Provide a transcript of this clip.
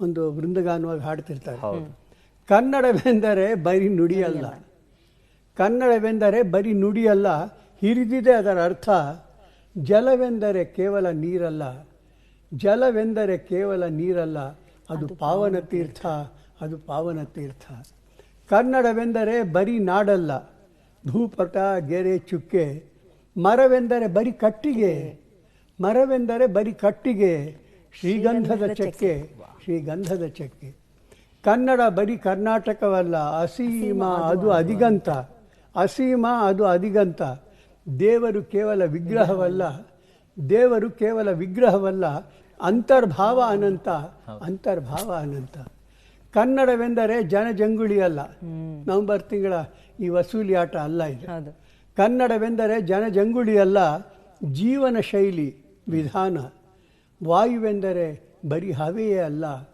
ಒಂದು ವೃಂದಗಾನವಾಗಿ ಹಾಡ್ತಿರ್ತಾರೆ. ಕನ್ನಡವೆಂದರೆ ಬರೀ ನುಡಿಯಲ್ಲ, ಕನ್ನಡವೆಂದರೆ ಬರೀ ನುಡಿಯಲ್ಲ, ಹಿರಿದಿದೆ ಅದರ ಅರ್ಥ. ಜಲವೆಂದರೆ ಕೇವಲ ನೀರಲ್ಲ, ಜಲವೆಂದರೆ ಕೇವಲ ನೀರಲ್ಲ, ಅದು ಪಾವನ ತೀರ್ಥ, ಅದು ಪಾವನ ತೀರ್ಥ. ಕನ್ನಡವೆಂದರೆ ಬರೀ ನಾಡಲ್ಲ, ಭೂಪಟ ಗೆರೆ ಚುಕ್ಕೆ. ಮರವೆಂದರೆ ಬರೀ ಕಟ್ಟಿಗೆ, ಮರವೆಂದರೆ ಬರೀ ಕಟ್ಟಿಗೆ, ಶ್ರೀಗಂಧದ ಚಕ್ಕೆ, ಶ್ರೀಗಂಧದ ಚಕ್ಕೆ. ಕನ್ನಡ ಬರೀ ಕರ್ನಾಟಕವಲ್ಲ, ಅಸೀಮ ಅದು ಅಧಿಗಂತ, ಅಸೀಮ ಅದು ಅಧಿಗಂತ. ದೇವರು ಕೇವಲ ವಿಗ್ರಹವಲ್ಲ, ದೇವರು ಕೇವಲ ವಿಗ್ರಹವಲ್ಲ, ಅಂತರ್ಭಾವ ಅನಂತ, ಅಂತರ್ಭಾವ ಅನಂತ. ಕನ್ನಡವೆಂದರೆ ಜನಜಂಗುಳಿ ಅಲ್ಲ, ನವೆಂಬರ್ ತಿಂಗಳ ಈ ವಸೂಲಿ ಆಟ ಅಲ್ಲ ಇದು. ಕನ್ನಡವೆಂದರೆ ಜನಜಂಗುಳಿ ಅಲ್ಲ, ಜೀವನ ಶೈಲಿ ವಿಧಾನ. ವಾಯುವೆಂದರೆ ಬರೀ ಹವೆಯೇ ಅಲ್ಲ,